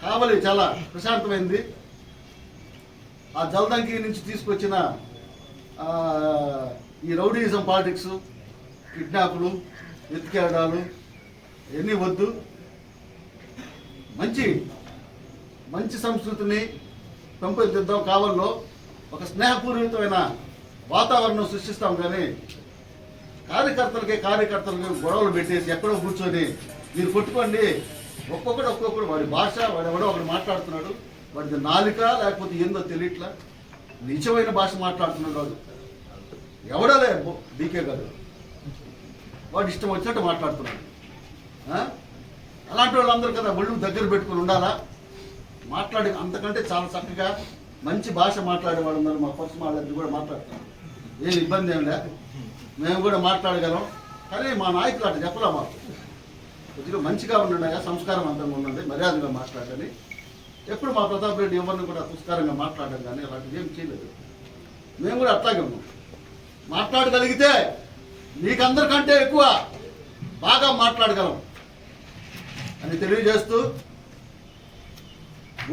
కావలి చాలా ప్రశాంతమైంది. ఆ జలదంకి నుంచి తీసుకొచ్చిన ఈ రౌడీయిజం పాలిటిక్స్, కిడ్నాపులు, ఎత్తుకెళ్ళడాలు ఇవన్నీ వద్దు. మంచి సంస్కృతిని పెంపొందిద్దాం. కావల్లో ఒక స్నేహపూర్వకమైన వాతావరణం సృష్టిస్తాం. కానీ కార్యకర్తలకి గొడవలు పెట్టేసి ఎక్కడో కూర్చొని మీరు కొట్టుకోండి. ఒక్కొక్కడు వాడి భాష, వాడెవడో ఒకడు మాట్లాడుతున్నాడు. వాడిది నాలిక లేకపోతే ఏందో తెలియట్లా నిజమైన భాష మాట్లాడుతున్నాడు. వాడు ఎవడలే డీకే గారు, వాడు ఇష్టం వచ్చినట్టు మాట్లాడుతున్నాడు. అలాంటి వాళ్ళందరూ కదా ఒళ్ళు దగ్గర పెట్టుకుని ఉండాలా. మాట్లాడి అంతకంటే చాలా చక్కగా మంచి భాష మాట్లాడేవాడు ఉన్నారు. మా పర్సు వాళ్ళందరూ కూడా మాట్లాడుతున్నారు. ఏం ఇబ్బంది ఏం లేదు, మేము కూడా మాట్లాడగలం. కానీ మా నాయకులు అట్లా చెప్పలే. మాకు కొద్దిగా మంచిగా ఉండండి, సంస్కారవంతంగా ఉండండి, మర్యాదగా మాట్లాడండి. ఎప్పుడు మా ప్రతాప్ రెడ్డి ఎవరిని కూడా సంస్కారంగా మాట్లాడడం కానీ అలాంటివి ఏం చేయలేదు. మేము కూడా అట్లాగే ఉన్నాం. మాట్లాడగలిగితే మీకందరికంటే ఎక్కువ బాగా మాట్లాడగలం అని తెలియజేస్తూ,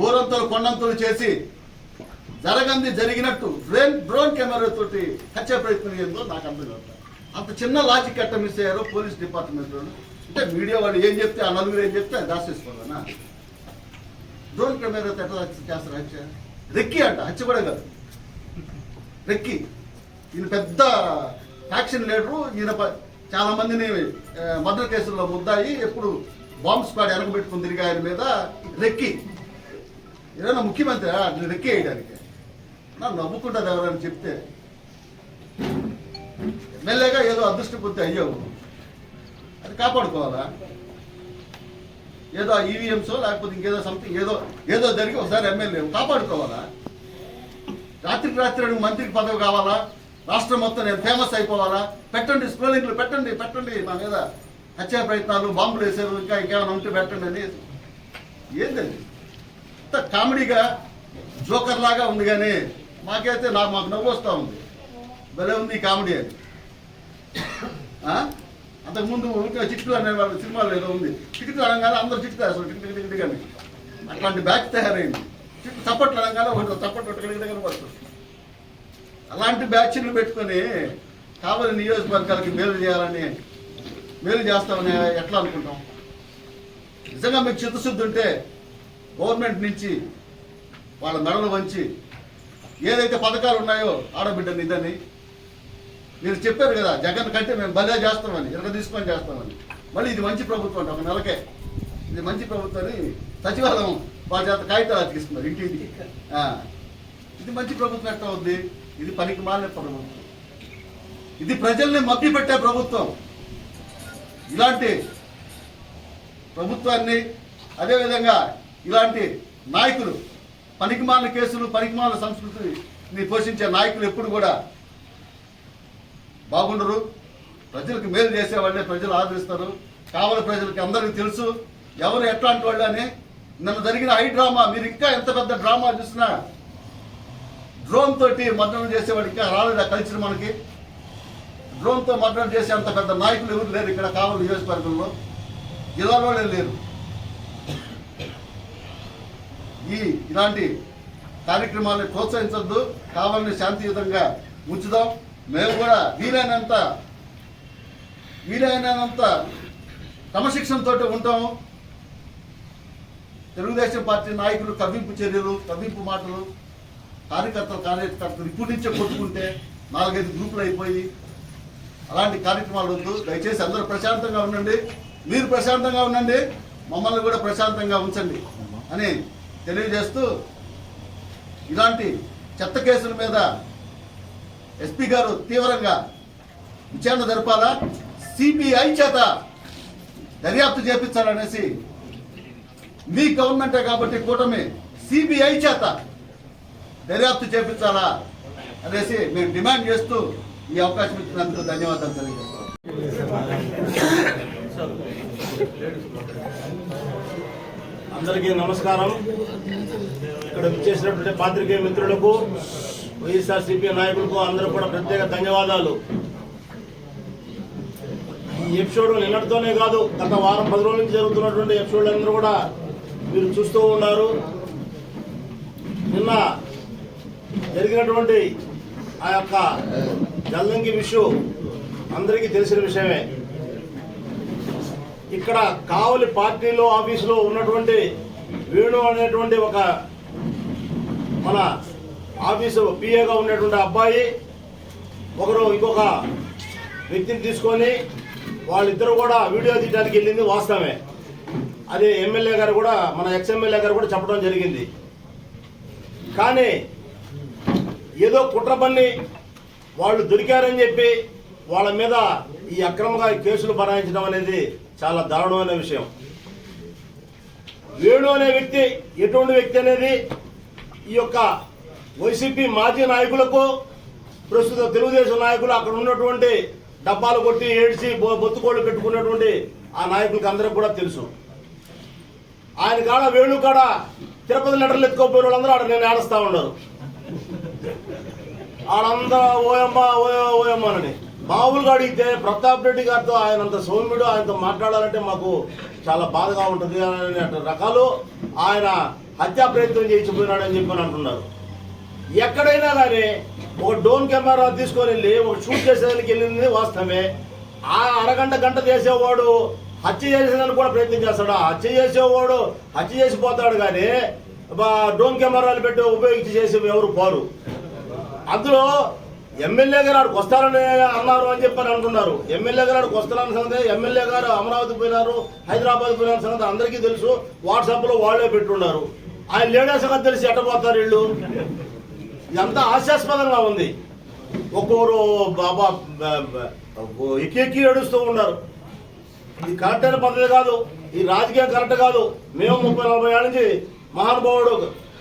ఊరంతలు కొండంతలు చేసి జరిగినట్టు డ్రోన్ కెమెరా తోటి హత్య ప్రయత్నం ఏందో నాకు అర్థం కాదు. అంత చిన్న లాజిక్ ఎట్ట మిస్ అయ్యారో పోలీస్ డిపార్ట్మెంట్ వాళ్ళు. అంటే మీడియా వాళ్ళు ఏం చెప్తే, ఆ నలుగురు ఏం చెప్తే అది దాచేసుకోవాలనా? డ్రోన్ కెమెరాతో ఎట్లా చేస్తారు హత్య? రెక్కి అంట, హత్య కూడా కాదు, రెక్కి. ఈయన పెద్ద ఫ్యాక్షన్ లీడరు. ఈయన చాలా మందిని మర్డర్ కేసుల్లో ముద్దాయి, ఎప్పుడు బాంబ్ స్క్వాడ్ వెనకబెట్టుకుని తిరిగి ఆయన మీద రెక్కి. ఏదైనా ముఖ్యమంత్రి రెక్కి వేయడానికి నాకు నవ్వుకుంటుంది ఎవరైనా చెప్తే. ఎమ్మెల్యేగా ఏదో అదృష్టం పొంది అయ్యావు, అది కాపాడుకోవాలా? ఏదో ఈవీఎంసో లేకపోతే ఇంకేదో సంథింగ్ ఏదో జరిగి ఒకసారి ఎమ్మెల్యే కాపాడుకోవాలా? రాత్రికి రాత్రి మంత్రికి పదవి కావాలా? రాష్ట్రం మొత్తం నేను ఫేమస్ అయిపోవాలా? పెట్టండి, స్క్రోలింగ్లు పెట్టండి నా మీద హత్యా ప్రయత్నాలు, బాంబులు వేసారు, ఇంకా ఇంకేమైనా ఉంటే పెట్టండి అని. ఏంటండి ఇంత కామెడీగా జోకర్ లాగా ఉంది, కానీ మాకైతే మాకు నవ్వు వస్తూ ఉంది. భలే ఉంది ఈ కామెడీ అని. అంతకుముందు చిట్టు అనేవాళ్ళు సినిమాలో ఏదో ఉంది, చిట్టు అనగానే అందరూ చిట్టుతారు అసలు టిక్ కానీ అట్లాంటి బ్యాచ్ తయారైంది. చిట్టు చప్పట్లు అనగానే ఒకటి చప్పట్లు దగ్గర పడుతుంది. అలాంటి బ్యాచ్లు పెట్టుకొని కావలి నియోజకవర్గాలకి మేలు చేస్తామని ఎట్లా అనుకుంటాం? నిజంగా మీకు చిత్తశుద్ధి ఉంటే గవర్నమెంట్ నుంచి వాళ్ళ మెడలు వంచి ఏదైతే పథకాలు ఉన్నాయో ఆడబిడ్డని ఇదని మీరు చెప్పారు కదా, జగన్ కంటే మేము భలే చేస్తామని, తీసుకొని చేస్తామని. మళ్ళీ ఇది మంచి ప్రభుత్వం అంటే ఒక నెలకే ఇది మంచి ప్రభుత్వం అని సచివాలయం వాళ్ళ చేత కాగితాలు తీసుకున్నారు ఇంటింటికి. ఇది మంచి ప్రభుత్వం ఎట్లా అవుద్ది? ఇది పనికి మాలిన ప్రభుత్వం, ఇది ప్రజల్ని మభ్యపెట్టే ప్రభుత్వం. ఇలాంటి ప్రభుత్వాన్ని, అదేవిధంగా ఇలాంటి నాయకులు, పనికిమాలిన కేసులు, పనికిమాలిన సంస్కృతిని పోషించే నాయకులు ఎప్పుడు కూడా బాగుండరు. ప్రజలకు మేలు చేసేవాళ్ళే ప్రజలు ఆదరిస్తారు. కావలి ప్రజలకి అందరికీ తెలుసు ఎవరు ఎట్లాంటి వాళ్ళు అని. నిన్న జరిగిన హై డ్రామా, మీరు ఇంకా ఎంత పెద్ద డ్రామా చూసినా డ్రోన్ తోటి మర్డర్ చేసేవాడు ఇంకా రాలేదా కల్చర్ మనకి? డ్రోన్తో మర్డర్ చేసే అంత పెద్ద నాయకులు ఎవరు లేరు ఇక్కడ కావలి నియోజకవర్గంలో, జిల్లాలోనే లేరు. ఇలాంటి కార్యక్రమాలను ప్రోత్సహించొద్దు, కావాలని శాంతియుతంగా ఉంచుదాం. మేము కూడా వీలైనంత క్రమశిక్షణతో ఉంటాము. తెలుగుదేశం పార్టీ నాయకులు కవ్వింపు చర్యలు, కవ్వింపు మాటలు, కార్యకర్తలు ఇప్పటి నుంచే కొట్టుకుంటే 4-5 గ్రూపులు అయిపోయి అలాంటి కార్యక్రమాలు వద్దు. దయచేసి అందరూ ప్రశాంతంగా ఉండండి, మీరు ప్రశాంతంగా ఉండండి, మమ్మల్ని కూడా ప్రశాంతంగా ఉంచండి అని తెలియజేస్తూ, ఇలాంటి చెత్త కేసుల మీద ఎస్పీ గారు తీవ్రంగా విచారణ జరపాలా, సిబిఐ చేత దర్యాప్తు చేపించాలనేసి, మీ గవర్నమెంటే కాబట్టి కూటమి సిబిఐ చేత దర్యాప్తు చేపించాలా అనేసి మేము డిమాండ్ చేస్తూ ఈ అవకాశం ఇచ్చినందుకు ధన్యవాదాలు తెలియజేస్తాం. అందరికీ నమస్కారం. ఇక్కడ విచ్చేసినటువంటి పాత్రికేయ మిత్రులకు, వైఎస్ఆర్సీపీ నాయకులకు అందరూ కూడా ప్రత్యేక ధన్యవాదాలు. ఈ ఎపిసోడ్ నిన్నటితోనే కాదు, గత వారం 10 రోజుల నుంచి జరుగుతున్నటువంటి ఎపిసోడ్లు అందరూ కూడా మీరు చూస్తూ ఉన్నారు. నిన్న జరిగినటువంటి ఆ యొక్క జల్లంకి విషయం అందరికీ తెలిసిన విషయమే. ఇక్కడ కావలి పార్టీలో ఆఫీసులో ఉన్నటువంటి వేణు అనేటువంటి ఒక మన ఆఫీసు పిఏగా ఉన్నటువంటి అబ్బాయి ఒకరు ఇంకొక వ్యక్తిని తీసుకొని వాళ్ళిద్దరు కూడా వీడియో తీయడానికి వెళ్ళింది వాస్తవమే. అది ఎమ్మెల్యే గారు కూడా, మన ఎక్స్ఎమ్మెల్యే గారు కూడా చెప్పడం జరిగింది. కానీ ఏదో కుట్ర పన్ని వాళ్ళు దొరికారని చెప్పి వాళ్ళ మీద ఈ అక్రమంగా కేసులు బనాయించడం అనేది చాలా దారుణమైన విషయం. వేణు అనే వ్యక్తి ఎటువంటి వ్యక్తి అనేది ఈ యొక్క వైసీపీ మాజీ నాయకులకు, ప్రస్తుత తెలుగుదేశం నాయకులు, అక్కడ ఉన్నటువంటి డబ్బాలు కొట్టి ఏడ్చి బొత్తుకోళ్ళు పెట్టుకున్నటువంటి ఆ నాయకులకు అందరికి కూడా తెలుసు. ఆయన కాడ వేణు కాడ తిరుపతి లెటర్లు ఎత్తుకోపోయిన వాళ్ళందరూ ఆడ నేను ఏడుస్తా ఉన్నారు. ఆడంతా ఓయమ్మని మామూలుగా అడిగితే ప్రతాప్ రెడ్డి గారితో ఆయనంత సౌమ్యుడు, ఆయనతో మాట్లాడాలంటే మాకు చాలా బాధగా ఉంటుంది అనే రకాలు ఆయన హత్యా ప్రయత్నం చేయించిపోయినాడని చెప్పి అంటున్నారు. ఎక్కడైనా కానీ ఒక డ్రోన్ కెమెరా తీసుకొని వెళ్ళి ఒక షూట్ చేసేదానికి వెళ్ళింది వాస్తవమే. ఆ గంట చేసేవాడు హత్య చేసేదానికి కూడా ప్రయత్నం చేస్తాడు. హత్య చేసేవాడు హత్య చేసిపోతాడు, కానీ డ్రోన్ కెమెరాలు పెట్టి ఉపయోగించి చేసే ఎవరు పోరు. అందులో ఎమ్మెల్యే గారు ఆడికి వస్తారని అన్నారు అని చెప్పని అంటున్నారు. ఎమ్మెల్యే గారు ఆడికి వస్తారన్న సంగతి, ఎమ్మెల్యే గారు అమరావతి పోయినారు, హైదరాబాద్ పోయిన సంగతి అందరికీ తెలుసు. వాట్సాప్లో వాళ్ళే పెట్టున్నారు. ఆయన లేడే సంగతి తెలిసి ఎట్టబోతారు వీళ్ళు. ఇదంతా హాస్యాస్పదంగా ఉంది. ఒక్కొక్కరు బాబా ఎక్కి ఏడుస్తూ ఉన్నారు. ఇది కరెక్ట్ అయిన పద్ధతి కాదు, ఈ రాజకీయం కరెక్ట్ కాదు. మేము 30-40 ఏళ్ళ నుంచి మహానుభావుడు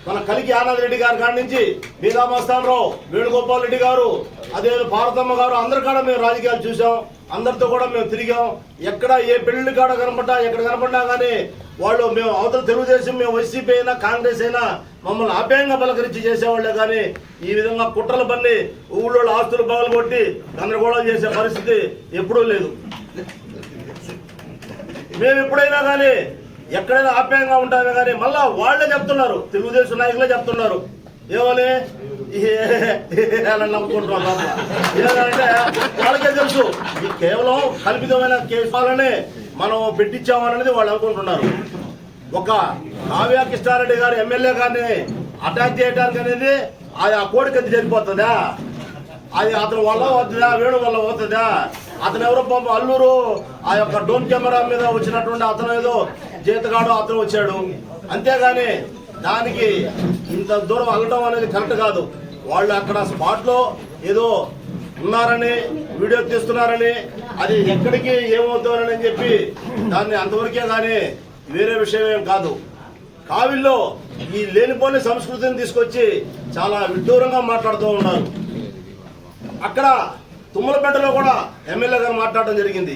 మన కలికి ఆనంద్ రెడ్డి గారి కాడి నుంచి మీరా మస్తానరావు, వేణుగోపాల్ రెడ్డి గారు, అదే పార్వతమ్మ గారు, అందరి కాడ మేము రాజకీయాలు చూసాం. అందరితో కూడా మేము తిరిగాం. ఎక్కడ ఏ పెళ్లి కాడ కనపడ్డా, ఎక్కడ కనపడ్డా కానీ వాళ్ళు మేము అవతల తెలుగుదేశం, మేము వైసీపీ అయినా కాంగ్రెస్ అయినా మమ్మల్ని ఆప్యాయంగా పలకరించి చేసేవాళ్ళే కానీ ఈ విధంగా కుట్రలు పన్ని ఊళ్ళో ఆస్తులు పగలు కొట్టి గందరగోళం చేసే పరిస్థితి ఎప్పుడూ లేదు. మేము ఎప్పుడైనా కానీ ఎక్కడైనా ఆప్యాయంగా ఉంటామే కానీ మళ్ళా వాళ్ళే చెప్తున్నారు, తెలుగుదేశం నాయకులే చెప్తున్నారు ఏమని నమ్ముకుంటున్నాం. ఏదంటే వాళ్ళకే తెలుసు ఈ కేవలం కల్పితమైన కేసులనే మనం పెట్టించామనేది వాళ్ళు అనుకుంటున్నారు. ఒక కావ్య కృష్ణారెడ్డి గారు ఎమ్మెల్యే గారిని అటాక్ చేయడానికి అనేది అది ఆ కోడికత్తి జరిగిపోతుందా? అది అతని వల్ల అవుతుందా? వేణు వల్ల అవుతుందా? అతను ఎవరో పాపం అల్లూరు ఆ యొక్క డ్రోన్ కెమెరా మీద వచ్చినటువంటి అతను ఏదో జీతగాడు అతను వచ్చాడు, అంతేగాని దానికి ఇంత దూరం వెళ్ళడం అనేది కరెక్ట్ కాదు. వాళ్ళు అక్కడ స్పాట్లో ఏదో ఉన్నారని, వీడియో తీస్తున్నారని, అది ఎక్కడికి ఏమవుతారని చెప్పి దాన్ని అంతవరకే కానీ వేరే విషయం ఏం కాదు. కావిల్లో ఈ లేనిపోని సంస్కృతిని తీసుకొచ్చి చాలా విడ్డూరంగా మాట్లాడుతూ ఉన్నారు. అక్కడ తుమ్మలపేటలో కూడా ఎమ్మెల్యే గారు మాట్లాడడం జరిగింది.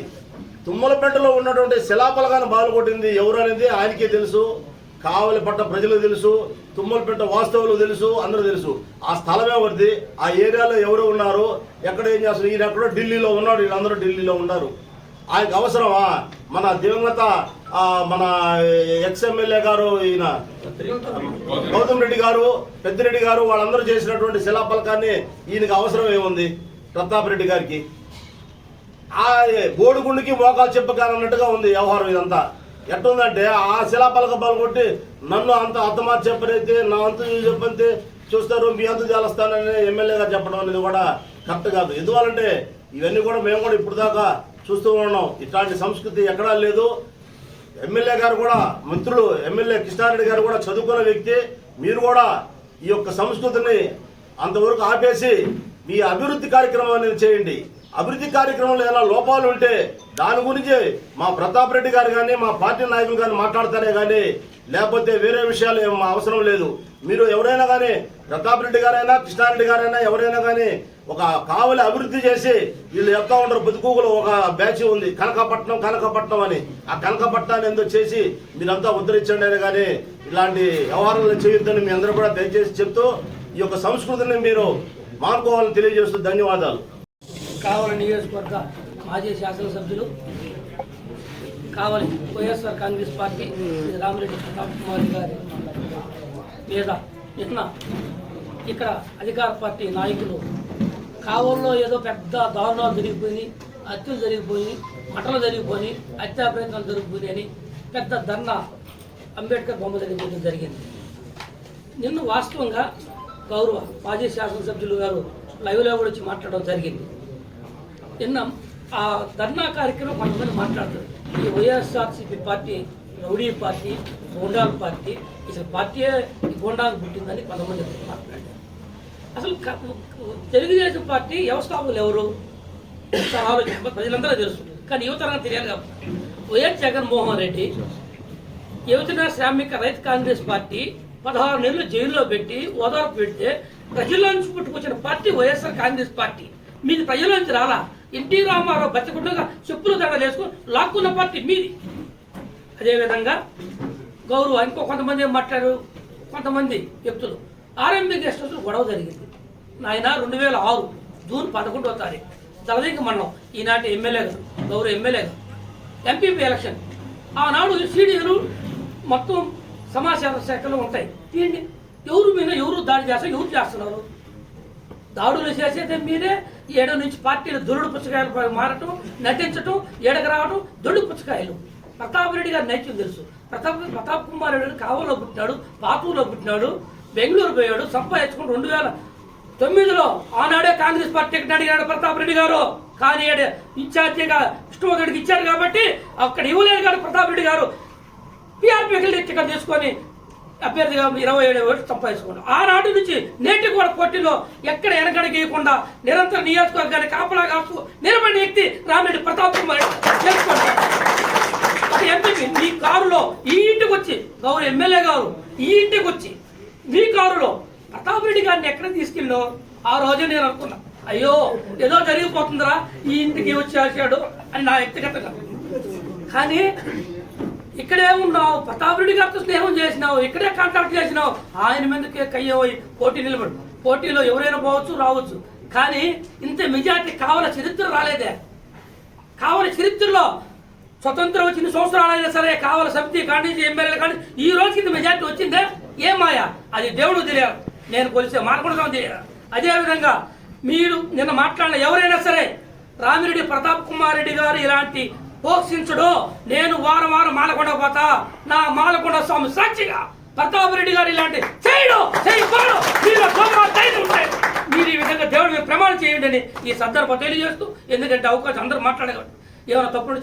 తుమ్మలపేటలో ఉన్నటువంటి శిలాపలకాన్ని బాలు కొట్టింది ఎవరు అనేది ఆయనకే తెలుసు, కావలి పట్ట ప్రజలకు తెలుసు, తుమ్మలపేట వాస్తవులు తెలుసు, అందరూ తెలుసు. ఆ స్థలమే వద్ది, ఆ ఏరియాలో ఎవరు ఉన్నారు, ఎక్కడ ఏం చేస్తారు. ఈయన ఎక్కడో ఢిల్లీలో ఉన్నాడు, వీళ్ళందరూ ఢిల్లీలో ఉన్నారు. ఆయనకు అవసరమా? మన దివంగత మన ఎక్స్ ఎమ్మెల్యే గారు ఈయన గౌతమ్ రెడ్డి గారు, పెద్దిరెడ్డి గారు వాళ్ళందరూ చేసినటువంటి శిలాపలకాన్ని ఈయనకి అవసరం ఏముంది? ప్రతాప్ రెడ్డి గారికి ఆ బోడిగుండికి మోకాలు చెప్పకాలన్నట్టుగా ఉంది వ్యవహారం. ఇదంతా ఎట్టుందంటే ఆ శిలాపలక బలు కొట్టి నన్ను అంత అత్తమార్చి చెప్పరైతే నా అంతు చెప్పంతే చూస్తారు, మీ అంతు చేస్తానని ఎమ్మెల్యే గారు చెప్పడం అనేది కూడా కరెక్ట్ కాదు. ఎందువల్లంటే ఇవన్నీ కూడా మేము కూడా ఇప్పుడు దాకా చూస్తూ ఉన్నాం. ఇట్లాంటి సంస్కృతి ఎక్కడా లేదు. ఎమ్మెల్యే గారు కూడా మిత్రులు ఎమ్మెల్యే కృష్ణారెడ్డి గారు కూడా చదువుకున్న వ్యక్తి. మీరు కూడా ఈ యొక్క సంస్కృతిని అంతవరకు ఆపేసి మీ అభివృద్ధి కార్యక్రమం అనేది చేయండి. అభివృద్ధి కార్యక్రమంలో ఏమైనా లోపాలు ఉంటే దాని గురించి మా ప్రతాప్ రెడ్డి గారు కానీ మా పార్టీ నాయకులు కానీ మాట్లాడతారే కానీ లేకపోతే వేరే విషయాలు ఏం అవసరం లేదు. మీరు ఎవరైనా కానీ ప్రతాప్ రెడ్డి గారైనా కృష్ణారెడ్డి గారైనా ఎవరైనా కానీ ఒక కావలి అభివృద్ధి చేసి వీళ్ళు చెప్తా ఉంటారు, బతుకూగులో ఒక బ్యాచ్ ఉంది కనకపట్నం అని. ఆ కనకపట్నాన్ని ఎందుకు చేసి మీరంతా ఉద్ధరించండి అని కానీ ఇలాంటి వ్యవహారాలు చేయొద్దని మీ అందరూ కూడా దయచేసి చెప్తూ ఈ యొక్క సంస్కృతిని మీరు మానుకోవాలని తెలియజేస్తూ ధన్యవాదాలు. కావలి నియోజకవర్గ మాజీ శాసనసభ్యులు, కావలి వైఎస్ఆర్ కాంగ్రెస్ పార్టీ రామిరెడ్డి ప్రతాప్ కుమార్ గారి మీద నిన్న ఇక్కడ అధికార పార్టీ నాయకులు కావల్లో ఏదో పెద్ద దారుణాలు జరిగిపోయి, హత్యలు జరిగిపోయి, మటలు జరిగిపోయి, హత్యా ప్రయత్నాలు జరిగిపోయి అని పెద్ద ధర్నా అంబేద్కర్ బొమ్మ జరిగిపోవడం జరిగింది. నిన్న వాస్తవంగా గౌరవ మాజీ శాసనసభ్యులు గారు లైవ్లో కూడా వచ్చి మాట్లాడడం జరిగింది. నిన్న ఆ ధర్నా కార్యక్రమం కొంతమంది మాట్లాడతారు, ఈ వైఎస్ఆర్సీపీ పార్టీ రౌడీ పార్టీ, గోండాల పార్టీ, అసలు పార్టీయే ఈ గోండాలు పుట్టిందని కొంతమంది మాట్లాడారు. అసలు తెలుగుదేశం పార్టీ వ్యవస్థాపకులు ఎవరు ఆలోచన ప్రజలందరూ తెలుసు, కానీ యువతరంగా తెలియాలి కాబట్టి వైఎస్ జగన్మోహన్ రెడ్డి యువజన శ్రామిక రైతు కాంగ్రెస్ పార్టీ 16 నెలలు జైల్లో పెట్టి ఓదార్పు పెడితే ప్రజల నుంచి పుట్టుకొచ్చిన పార్టీ వైఎస్ఆర్ కాంగ్రెస్ పార్టీ. మీది ప్రజల నుంచి రాలా. ఎన్టీ రామారావు బతికుండగా చెప్పులు దండలు వేసుకుని లాక్కున్న పార్టీ మీది. అదేవిధంగా గౌరవ ఇంకో కొంతమంది ఏం మాట్లాడారు, కొంతమంది వ్యక్తులు ఆర్ఎంబీ గెస్ట్ హౌస్లో గొడవ జరిగింది. ఆయన 2006 జూన్ 11వ తారీఖు దళదింక మండలం ఈనాటి ఎమ్మెల్యే గారు, గౌరవ ఎమ్మెల్యే గారు ఎంపీపీ ఎలక్షన్. ఆనాడు సీడీలు మొత్తం సమాచార శాఖలో ఉంటాయి. తీయండి, ఎవరు మీద ఎవరు దాడి చేస్తారు, ఎవరు చేస్తున్నారు? దాడులు చేసేదే మీరే. 7 నుంచి పార్టీలు దొరుడు పుచ్చకాయలు మారటం, నటించటం, ఏడకు రావటం, దొరుడు పుచ్చకాయలు. ప్రతాప్ రెడ్డి గారి నైత్యం తెలుసు. ప్రతాప్ కుమార్ రెడ్డి కావల్లో పుట్టినాడు, పాతూరులో పుట్టినాడు, బెంగళూరు పోయాడు, సంపాదించుకుని 2009లో ఆనాడే కాంగ్రెస్ పార్టీ టికెట్ అడిగాడు ప్రతాప్ రెడ్డి గారు. కానీ ఇన్ఛార్జిగా విష్ణువర్ధన్కి ఇచ్చారు కాబట్టి అక్కడ ఇవ్వలేదు. కానీ ప్రతాప్ రెడ్డి గారు పీఆర్పీ టికెట్ తీసుకొని అభ్యర్థిగా 27 ఓట్లు సంపాదించుకున్నాడు. ఆనాటి నుంచి నేటి కూడా పోటీలో ఎక్కడ వెనకడగీయకుండా నిరంతర నియోజకవర్గాన్ని కాపలా కాపు నిలబడిన వ్యక్తి రామిరెడ్డి ప్రతాప్ కుమార్ చేసుకోండి. మీ కారులో ఈ ఇంటికి వచ్చి గౌరవ ఎమ్మెల్యే గారు ఈ ఇంటికి వచ్చి మీ కారులో ప్రతాప్ రెడ్డి గారిని ఎక్కడ తీసుకెళ్ళో ఆ రోజే నేను అనుకున్నా, అయ్యో ఏదో జరిగిపోతుందిరా ఈ ఇంటికి వచ్చేసాడు అని నా వ్యక్తిగతంగా. కానీ ఇక్కడే ఉన్నావు, ప్రతాప్ రెడ్డి గారితో స్నేహం చేసినావు, ఇక్కడే కాంటాక్ట్ చేసినావు, ఆయన మీదకే కయ్యపోయి పోటీ నిలబడు. పోటీలో ఎవరైనా పోవచ్చు రావచ్చు, కానీ ఇంత మెజార్టీ కావాల చరిత్ర రాలేదే. కావాల చరిత్రలో స్వతంత్రం వచ్చిన సంవత్సరాలైనా సరే కావాల సమితి కానీ ఎమ్మెల్యేలు కానీ ఈ రోజుకి ఇంత మెజార్టీ వచ్చిందే ఏ మాయా? అది దేవుడు తెలియదు, నేను కొలిసే మార్కొండ తెలియదు. అదేవిధంగా మీరు నిన్న మాట్లాడిన ఎవరైనా సరే రామిరెడ్డి ప్రతాప్ కుమార్ రెడ్డి గారు ఇలాంటి పోషించడు, నేను వారం వారం మాలకొండ పోతా, నా మాలకొండ స్వామి సాక్షిగా ప్రతాప్ రెడ్డి గారు ఇలాంటి చేయడు చేయకూడదు, మీరు ఈ విధంగా దేవుడి మీద ప్రమాణం చేయండి అని ఈ సందర్భం తెలియజేస్తూ, ఎందుకంటే అవకాశం అందరూ మాట్లాడగలరు, ఏమైనా తప్పుడు